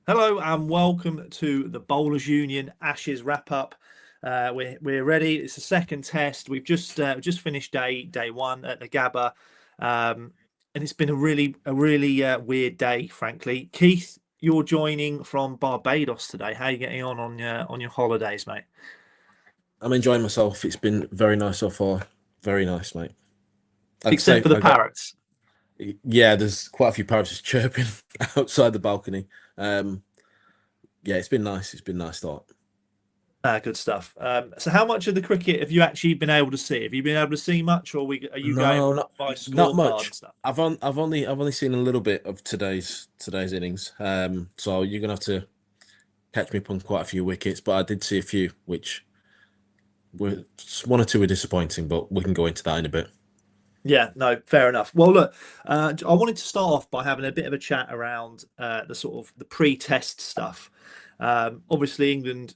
Hello and welcome to the Bowlers Union Ashes wrap up. We're ready. It's the second test. We've just finished day one at the Gabba, and it's been a really weird day, frankly. Keith, you're joining from Barbados today. How are you getting on your holidays, mate? I'm enjoying myself. It's been very nice so far. Very nice, mate. I'd Except say for the parrots. yeah, there's quite a few parrots just chirping outside the balcony. Um, yeah, it's been nice. It's been nice thought. Good stuff. So how much of the cricket have you actually been able to see? Have you been able to see much, or are you going No, by not scorecard much. and stuff? I've only seen a little bit of today's innings. So you're gonna have to catch me up on quite a few wickets, but I did see a few, which were one or two were disappointing, but we can go into that in a bit. Yeah, no, fair enough. Well, look, I wanted to start off by having a bit of a chat around the sort of the pre-test stuff. Obviously, England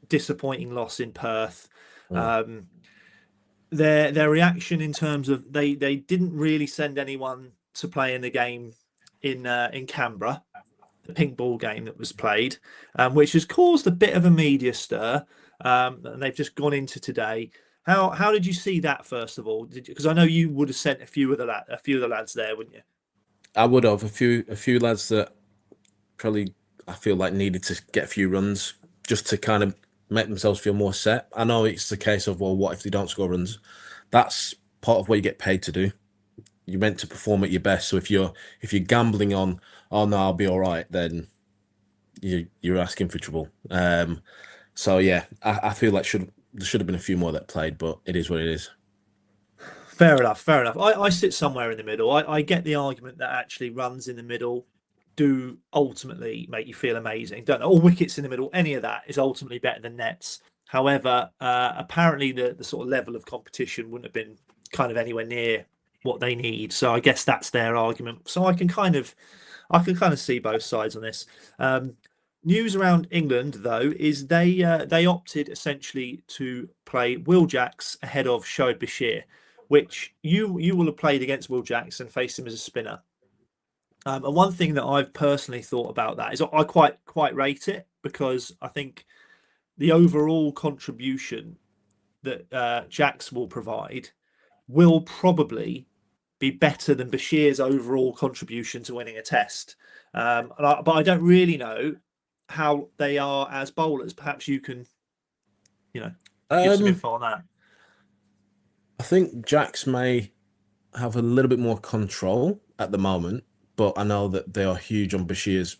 disappointing loss in Perth. Mm. Um, their reaction in terms of they didn't really send anyone to play in the game in Canberra, the pink ball game that was played, which has caused a bit of a media stir. And they've just gone into today. How did you see that first of all? Because I know you would have sent a few of the lads there, wouldn't you? I would have a few lads that probably I feel like needed to get a few runs just to kind of make themselves feel more set. I know it's the case of, well, what if they don't score runs? That's part of what you get paid to do. You're meant to perform at your best. So if you're gambling on, oh no, I'll be all right, then you're asking for trouble. So yeah, I feel like there should have been a few more that played, but it is what it is. Fair enough. Fair enough. I sit somewhere in the middle. I get the argument that actually runs in the middle do ultimately make you feel amazing. Don't know, all wickets in the middle, any of that is ultimately better than nets. However, apparently the sort of level of competition wouldn't have been kind of anywhere near what they need. So I guess that's their argument. So I can kind of see both sides on this. News around England though is they opted essentially to play Will Jacks ahead of Shoaib Bashir, which you will have played against Will Jacks and faced him as a spinner. And one thing that I've personally thought about that is I quite rate it because I think the overall contribution that Jacks will provide will probably be better than Bashir's overall contribution to winning a test. But I don't really know how they are as bowlers. Perhaps you can, you know, give some Um, info on that. I think Jacks may have a little bit more control at the moment, but I know that they are huge on Bashir's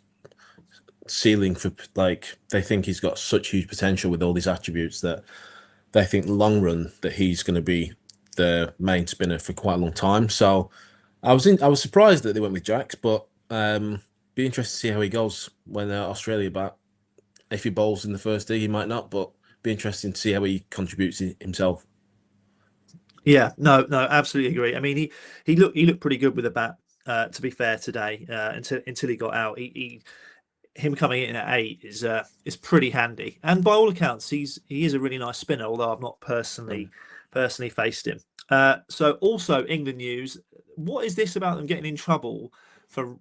ceiling for like they think he's got such huge potential with all these attributes that they think long run that he's going to be the main spinner for quite a long time. So I was surprised that they went with Jacks, but be interested to see how he goes when Australia back. If he bowls in the first day, he might not, but be interesting to see how he contributes himself. Yeah, no, absolutely agree. I mean, he looked pretty good with the bat. To be fair, today until he got out, him coming in at eight is pretty handy. And by all accounts, he is a really nice spinner. Although I've not personally faced him. So also England news. What is this about them getting in trouble for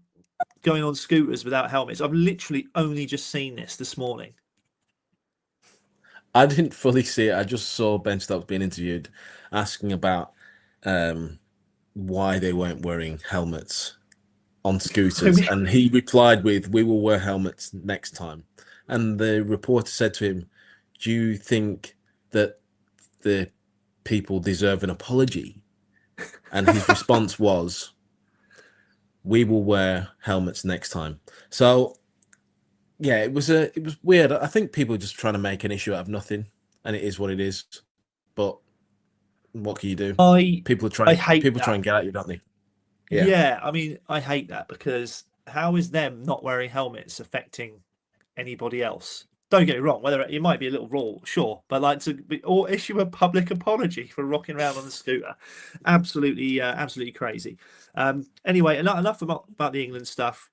going on scooters without helmets? I've literally only just seen this morning. I didn't fully see it. I just saw Ben Stokes being interviewed, asking about um, why they weren't wearing helmets on I scooters, mean, and he replied with, "We will wear helmets next time." And the reporter said to him, "Do you think that the people deserve an apology?" And his response was, "We will wear helmets next time." So yeah, it was weird. I think people are just trying to make an issue out of nothing, and it is what it is. But what can you do? I I hate People try that. and get at you, don't they? Yeah. Yeah, I mean, I hate that because how is them not wearing helmets affecting anybody else? Don't get me wrong, whether it might be a little raw, sure, but like or issue a public apology for rocking around on the scooter, absolutely crazy. Anyway, enough about the England stuff.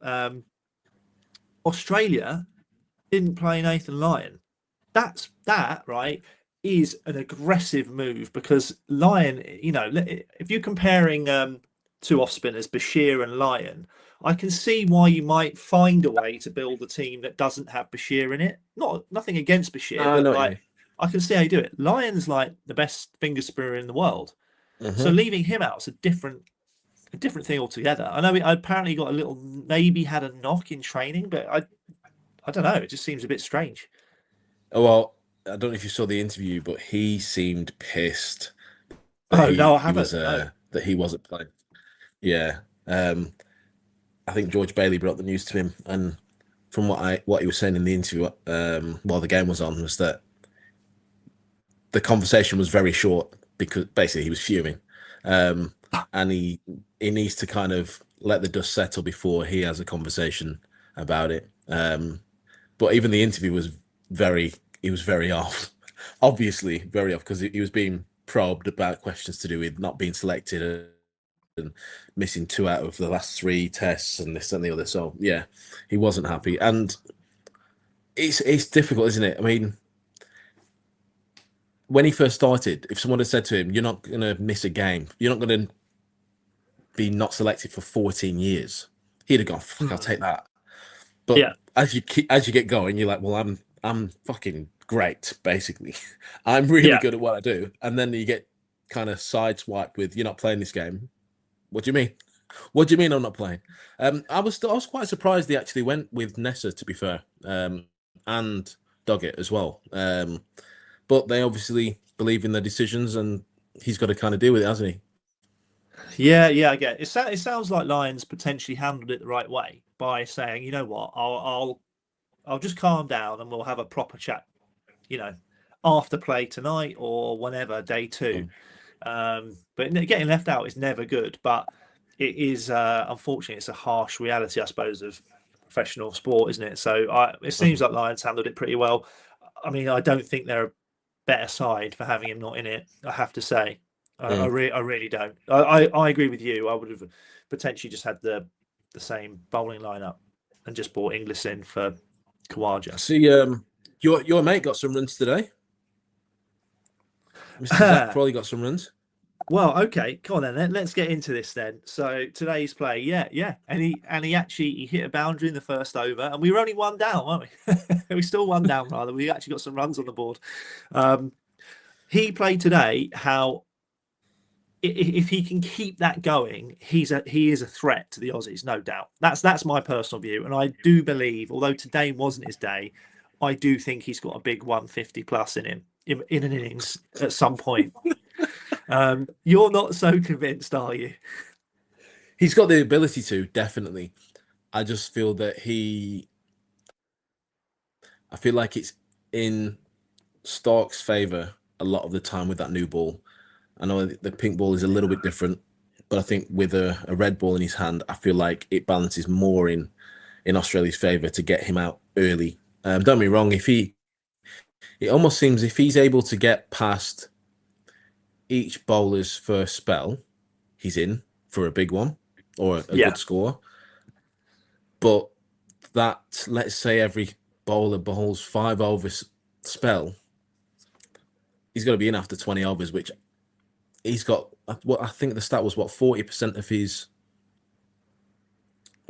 Australia didn't play Nathan Lyon. That right is an aggressive move because Lyon, if you're comparing two off spinners, Bashir and Lyon, I can see why you might find a way to build a team that doesn't have Bashir in it. Nothing against Bashir, I but know what you like mean. I can see how you do it. Lyon's like the best finger spinner in the world, so Hmm. leaving him out is a different thing altogether. I know I apparently got a little, maybe had a knock in training, but I don't know. It just seems a bit strange. Oh, well, I don't know if you saw the interview, but he seemed pissed that Oh no, I he was haven't. No. that he wasn't playing. Yeah. I think George Bailey brought the news to him, and from what he was saying in the interview while the game was on was that the conversation was very short because basically he was fuming, um, and he needs to kind of let the dust settle before he has a conversation about it. But even the interview was very off, obviously very off because he was being probed about questions to do with not being selected and missing two out of the last three tests and this and the other. So yeah, he wasn't happy, and it's difficult, isn't it? I mean, when he first started, if someone had said to him, "You're not going to miss a game. You're not going to be not selected for 14 years," he'd have gone, "Fuck, I'll take that." But Yeah, as you get going, you're like, "Well, I'm fucking great, basically. I'm really yeah, good at what I do." And then you get kind of sideswiped with, "You're not playing this game." What do you mean? What do you mean I'm not playing? I was quite surprised they actually went with Nessa, to be fair, and Doggett as well. But they obviously believe in their decisions, and he's got to kind of deal with it, hasn't he? yeah. I get it. It sounds like Lions potentially handled it the right way by saying, you know what, I'll just calm down and we'll have a proper chat. You know, after play tonight or whenever day two. Mm. But getting left out is never good. But it is unfortunately it's a harsh reality, I suppose, of professional sport, isn't it? So it seems Mhm. like Lions handled it pretty well. I mean, I don't think they're a better side for having him not in it. I have to say, Mm. I really don't. I agree with you. I would have potentially just had the same bowling lineup and just brought Inglis in for Kawaja. See, your mate got some runs today. Mr. Zach Crawley got some runs. Well, okay, come on then. Let's get into this then. So today's play, yeah, and he actually he hit a boundary in the first over, and we were only one down, weren't we? We still one down rather. We actually got some runs on the board. Um, he played today. How if he can keep that going, he is a threat to the Aussies, no doubt. That's my personal view, and I do believe, although today wasn't his day, I do think he's got a big 150 plus in him in an innings at some point. You're not so convinced, are you? He's got the ability to, definitely. I just feel that I feel like it's in Stark's favour a lot of the time with that new ball. I know the pink ball is a little bit different, but I think with a red ball in his hand, I feel like it balances more in Australia's favour to get him out early. Don't be wrong, it almost seems if he's able to get past each bowler's first spell, he's in for a big one or a Yeah, good score. But that, let's say every bowler bowls 5 over spell, he's got to be in after 20 overs, which he's got. What I think the stat was, what, 40% of his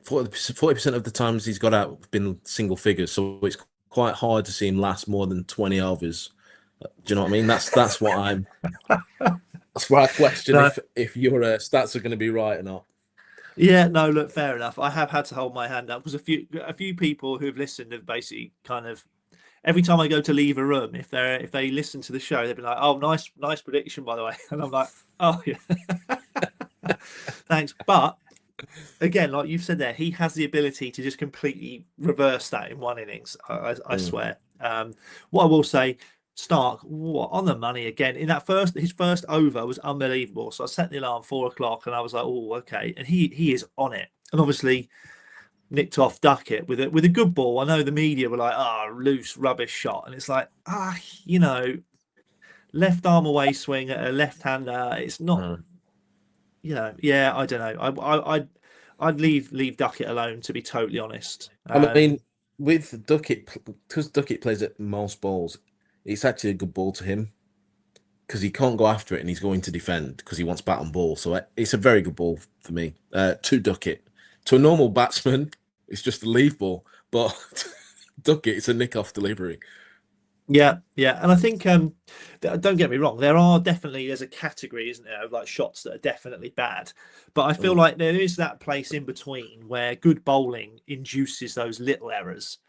40% of the times he's got out been single figures, so it's quite hard to see him last more than 20 overs. Do you know what I mean? That's why I question no, if your stats are going to be right or not. yeah, no. Look, fair enough. I have had to hold my hand up because a few people who've listened have basically kind of every time I go to leave a room, if they listen to the show, they've been like, "Oh, nice prediction, by the way," and I'm like, "Oh yeah, thanks." But again, like you've said there, he has the ability to just completely reverse that in one innings. I Mm. swear. What I will say, Stark, what on the money again in that his first over was unbelievable. So I set the alarm 4 o'clock, and I was like, "Oh, okay," and he is on it, and obviously nicked off Duckett with a good ball. I know the media were like, "Oh, loose rubbish shot," and it's like, you know, left arm away swing at a left hander. It's not, Mm. yeah, I don't know. I'd leave Duckett alone, to be totally honest. I mean, with Duckett, because Duckett plays at most balls, it's actually a good ball to him because he can't go after it and he's going to defend because he wants bat on ball. So it's a very good ball for me to duck it. To a normal batsman, it's just a leave ball, but duck it, it's a nick off delivery. Yeah, and I think don't get me wrong, there's a category, isn't there, of like shots that are definitely bad, but I feel like there is that place in between where good bowling induces those little errors.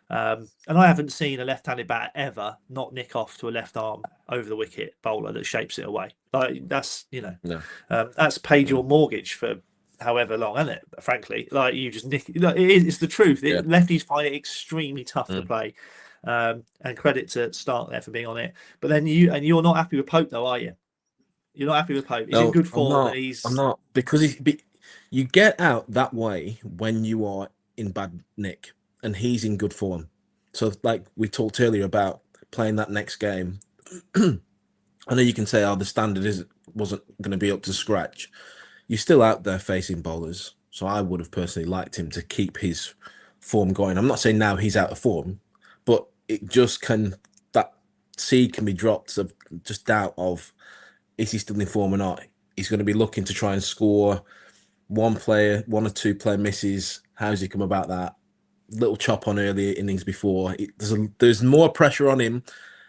And I haven't seen a left-handed batter ever not nick off to a left arm over the wicket bowler that shapes it away. Like that's No. That's paid your mortgage for however long, isn't it? Frankly, like you just nick. Like, it's the truth. Yeah. Lefties find it extremely tough to play. And credit to Stark there for being on it. But then you're not happy with Pope, though, are you? You're not happy with Pope. He's in good form, and I'm not, because you get out that way when you are in bad nick, and he's in good form. So, like we talked earlier about playing that next game, I know you can say, "Oh, the standard wasn't going to be up to scratch." You're still out there facing bowlers, so I would have personally liked him to keep his form going. I'm not saying now he's out of form, but it just that seed can be dropped of just doubt of, is he still in form or not? He's going to be looking to try and score one or two player misses. How's he come about that? Little chop on earlier innings before. There's more pressure on him,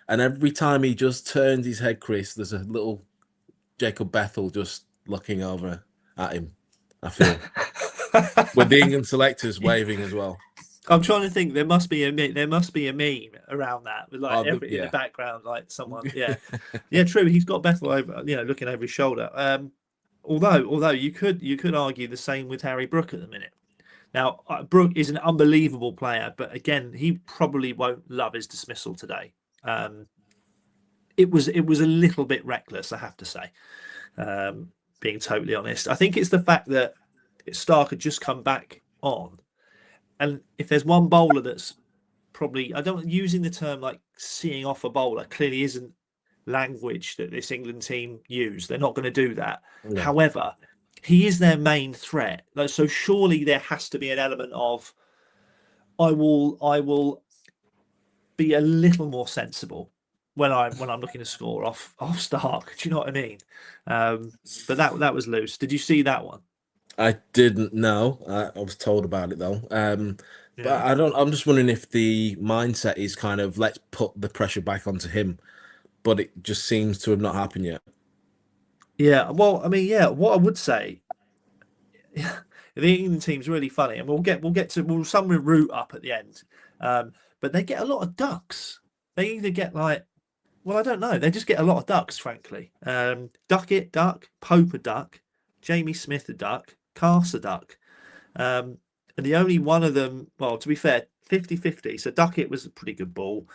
and every time he just turns his head, Chris, there's a little Jacob Bethel just looking over at him, I feel. With the England selectors waving as well. I'm trying to think. There must be a meme around that with like in the background, like someone. Yeah, true. He's got Bethel over, looking over his shoulder. Although you could argue the same with Harry Brook at the minute. Now Brook is an unbelievable player, but again, he probably won't love his dismissal today. It was a little bit reckless, I have to say. Being totally honest, I think it's the fact that Stark had just come back on. And if there's one bowler that's probably, using the term like seeing off a bowler clearly isn't language that this England team use. They're not going to do that. No. However, he is their main threat. So surely there has to be an element of, I will be a little more sensible when I'm looking to score off Stark. Do you know what I mean? But that was loose. Did you see that one? I didn't know. I was told about it though. But I'm just wondering if the mindset is kind of, let's put the pressure back onto him, but it just seems to have not happened yet. Yeah. Well, I mean, what I would say, the England team's really funny, and we'll some root up at the end. But they get a lot of ducks. They either get I don't know. They just get a lot of ducks, frankly. Duckett, duck, Pope a duck, Jamie Smith a duck, Carse a duck. And the only one of them, well, to be fair, 50-50. So Duckett was a pretty good ball.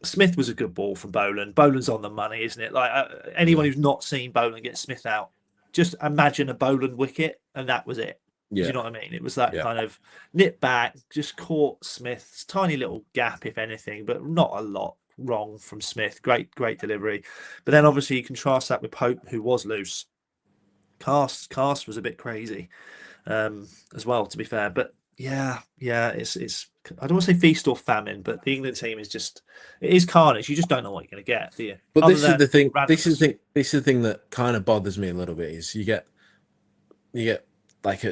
Smith was a good ball from Boland. Boland's on the money, isn't it? Like anyone who's not seen Boland get Smith out, just imagine a Boland wicket, and that was it. Yeah. Do you know what I mean? It was that kind of nip back, just caught Smith's tiny little gap, if anything, but not a lot wrong from Smith. Great delivery. But then obviously you contrast that with Pope, who was loose. Cast was a bit crazy as well, to be fair. But it's I don't want to say feast or famine, but the England team is it is carnage. You just don't know what you're going to get, do you? But this is the thing. This is the thing that kind of bothers me a little bit. Is you get like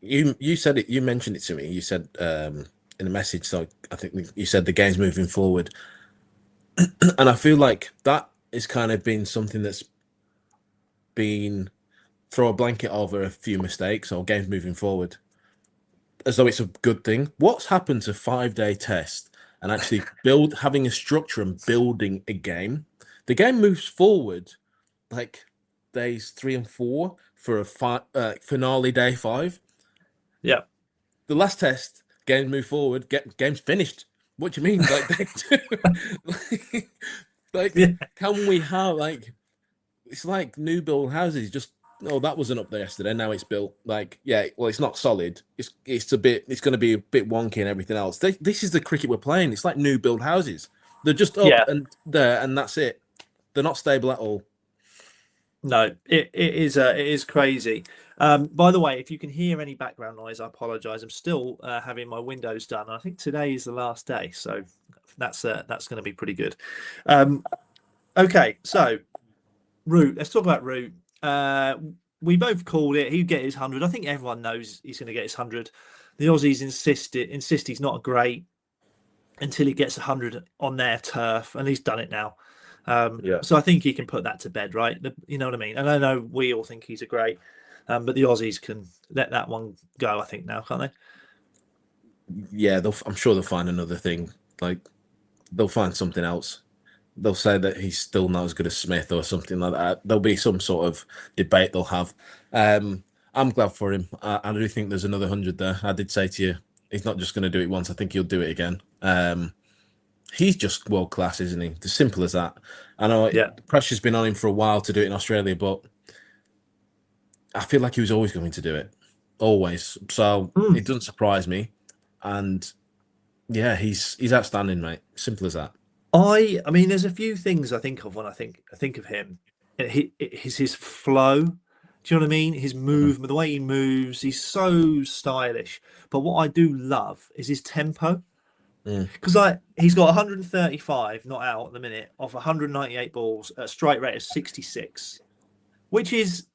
you said it. You mentioned it to me. You said in a message. So I think you said the game's moving forward, and I feel like that is kind of been something that's been throw a blanket over a few mistakes or games moving forward, as though it's a good thing. What's happened to 5-day test and actually having a structure and building a game? The game moves forward like days 3 and 4 for a finale day 5. Yeah. The last test, games move forward, game's finished. What do you mean? Can we have it's like new build houses, just that wasn't up there yesterday. Now it's built. It's not solid. It's going to be a bit wonky and everything else. This is the cricket we're playing. It's like new build houses. They're just up and there, and that's it. They're not stable at all. No, it is crazy. By the way, if you can hear any background noise, I apologise. I'm still having my windows done. I think today is the last day, so that's going to be pretty good. Okay, so Root. Let's talk about Root. We both called it. He'd get his 100. I think everyone knows he's going to get his 100. The Aussies insist he's not great until he gets 100 on their turf, and he's done it now. Yeah. So I think he can put that to bed, right? You know what I mean? And I know we all think he's a great, but the Aussies can let that one go, I think, now, can't they? Yeah, I'm sure they'll find another thing. Like they'll find something else. They'll say that he's still not as good as Smith or something like that. There'll be some sort of debate they'll have. I'm glad for him. I do think there's another 100 there. I did say to you, he's not just going to do it once. I think he'll do it again. He's just world class, isn't he? As simple as that. I know pressure's been on him for a while to do it in Australia, but I feel like he was always going to do it. Always. So it doesn't surprise me. And yeah, he's outstanding, mate. Simple as that. I mean, there's a few things I think of when I think of him. His flow. Do you know what I mean? His movement, the way he moves, he's so stylish. But what I do love is his tempo. Because he's got 135 not out at the minute off 198 balls at a strike rate of 66, which is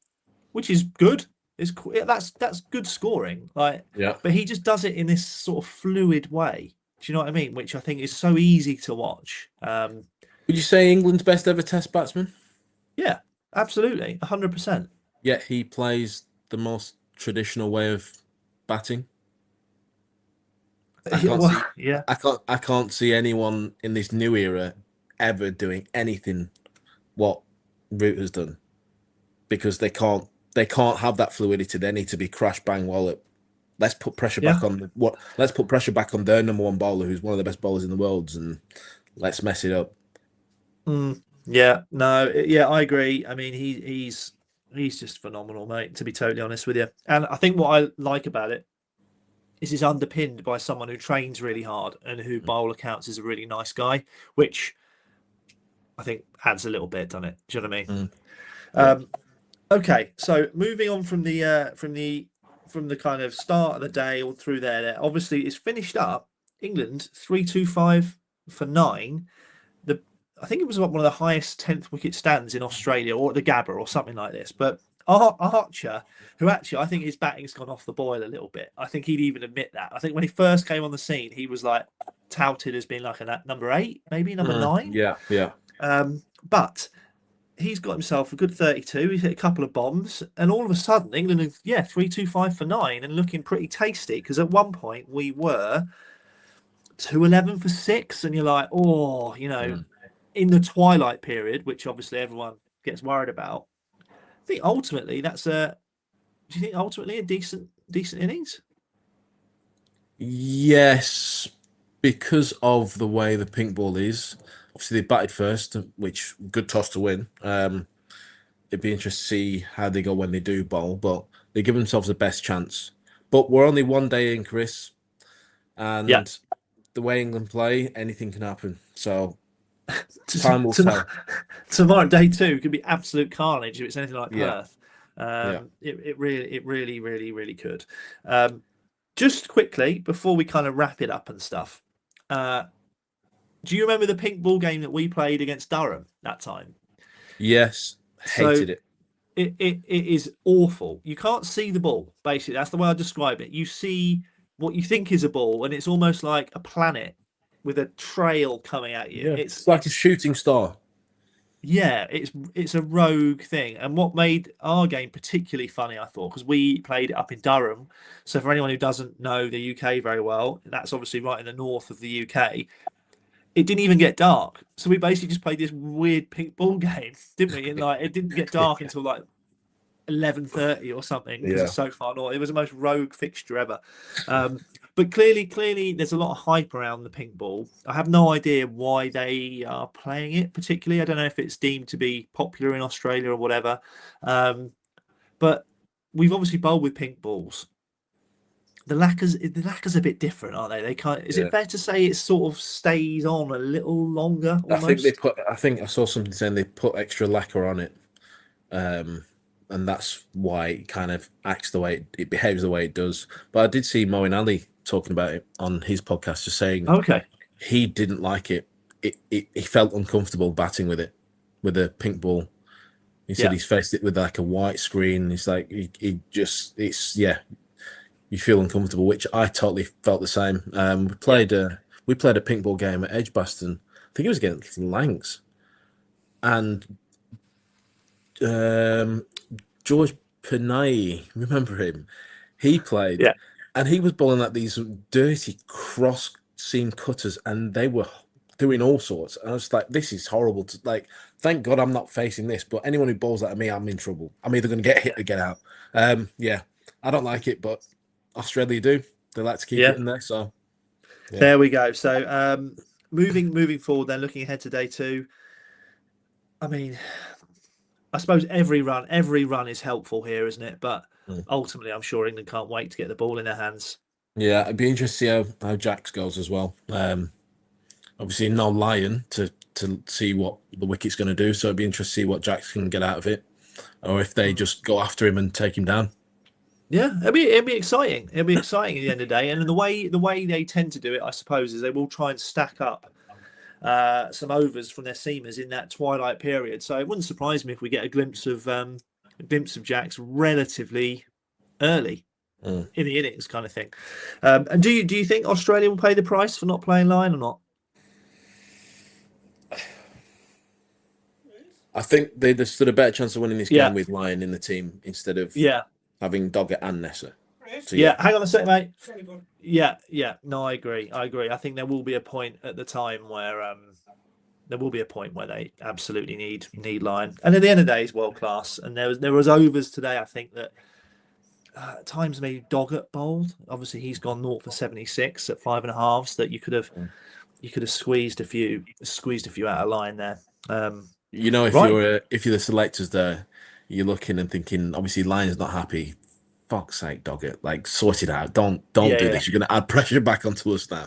good. That's good scoring. Like, Yeah. but he just does it in this sort of fluid way. Do you know what I mean? Which I think is so easy to watch. Would you say England's best ever Test batsman? Yeah, absolutely, 100%. Yet he plays the most traditional way of batting. I can't see. Yeah. I can't see anyone in this new era ever doing anything what Root has done, because they can't have that fluidity. They need to be crash bang wallop. Let's put pressure back on Let's put pressure back on their number one bowler, who's one of the best bowlers in the world, and let's mess it up. Yeah, no, yeah, I agree. I mean, he's just phenomenal, mate, to be totally honest with you. And I think what I like about it is he's underpinned by someone who trains really hard and who, by all accounts, is a really nice guy, which I think adds a little bit, doesn't it? Do you know what I mean? Okay, so moving on from the kind of start of the day all through there, obviously it's finished up. England 325 for 9. I think it was one of the highest 10th wicket stands in Australia or at the Gabba or something like this. But Archer, who actually I think his batting's gone off the boil a little bit. I think he'd even admit that. I think when he first came on the scene, he was like touted as being like a number 8, maybe number 9. Yeah. But he's got himself a good 32. He's hit a couple of bombs, and all of a sudden, England are 325 for 9 and looking pretty tasty. Because at one point we were 211 for 6, and you're like, oh, in the twilight period, which obviously everyone gets worried about. I think ultimately do you think ultimately a decent innings? Yes, because of the way the pink ball is. Obviously, they batted first, which good toss to win. It'd be interesting to see how they go when they do bowl, but they give themselves the best chance. But we're only one day in, Chris, and the way England play, anything can happen. So time will tell. Tomorrow, day 2 could be absolute carnage if it's anything like Perth. Yeah. It really could. Just quickly before we kind of wrap it up and stuff. Do you remember the pink ball game that we played against Durham that time? Yes, hated it. It is awful. You can't see the ball. Basically, that's the way I describe it. You see what you think is a ball, and it's almost like a planet with a trail coming at you. Yeah. It's like a shooting star. Yeah, it's a rogue thing. And what made our game particularly funny, I thought, because we played it up in Durham. So for anyone who doesn't know the UK very well, that's obviously right in the north of the UK. It didn't even get dark. So we basically just played this weird pink ball game, didn't we? And it didn't get dark until like 11:30 or something because it's so far north. It was the most rogue fixture ever. But clearly, there's a lot of hype around the pink ball. I have no idea why they are playing it particularly. I don't know if it's deemed to be popular in Australia or whatever. But we've obviously bowled with pink balls. The lacquer's a bit different, aren't they? They can't. Is it fair to say it sort of stays on a little longer? Almost? I think I saw something saying they put extra lacquer on it. And that's why it kind of acts the way it behaves the way it does. But I did see Moeen Ali talking about it on his podcast, just saying he didn't like it. He felt uncomfortable batting with it. with a pink ball. He said he's faced it with like a white screen. It's like he just you feel uncomfortable, which I totally felt the same. We played a pink ball game at Edgbaston. I think it was against Lancs, and George Panay, remember him? He played, and he was bowling at these dirty cross seam cutters, and they were doing all sorts. And I was like, this is horrible. Thank God I'm not facing this. But anyone who bowls that at me, I'm in trouble. I'm either going to get hit or get out. I don't like it, but Australia do. They like to keep it in there. So there we go. So moving forward, then looking ahead to day 2. I mean, I suppose every run is helpful here, isn't it? But ultimately, I'm sure England can't wait to get the ball in their hands. Yeah, it'd be interesting to see how Jacks goes as well. Obviously, no Lion to see what the wicket's going to do. So it'd be interesting to see what Jacks can get out of it, or if they just go after him and take him down. Yeah, it'll be exciting. It'll be exciting at the end of the day. And the way they tend to do it, I suppose, is they will try and stack up some overs from their seamers in that twilight period. So it wouldn't surprise me if we get a glimpse of Jacks relatively early in the innings, kind of thing. And do you think Australia will pay the price for not playing Lion or not? I think they stood a better chance of winning this game with Lion in the team instead of having Doggett and Nessa. So, hang on a second, mate. No, I agree. I think there will be a point at the time where they absolutely need Lion. And at the end of the day, he's world class. And there was overs today, I think, that at times maybe Doggett bowled. Obviously, he's gone 0 for 76 at 5.5s. That you could have squeezed a few out of line there. If you're the selectors there, you're looking and thinking, obviously, Lion's not happy. Fuck's sake, Doggett, like sort it out. Don't do this. You're going to add pressure back onto us now.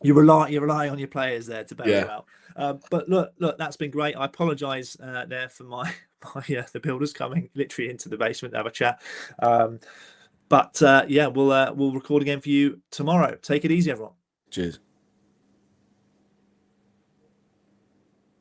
You're relying on your players there to bail you out. But look, that's been great. I apologise there for my the builders coming literally into the basement to have a chat. We'll record again for you tomorrow. Take it easy, everyone. Cheers.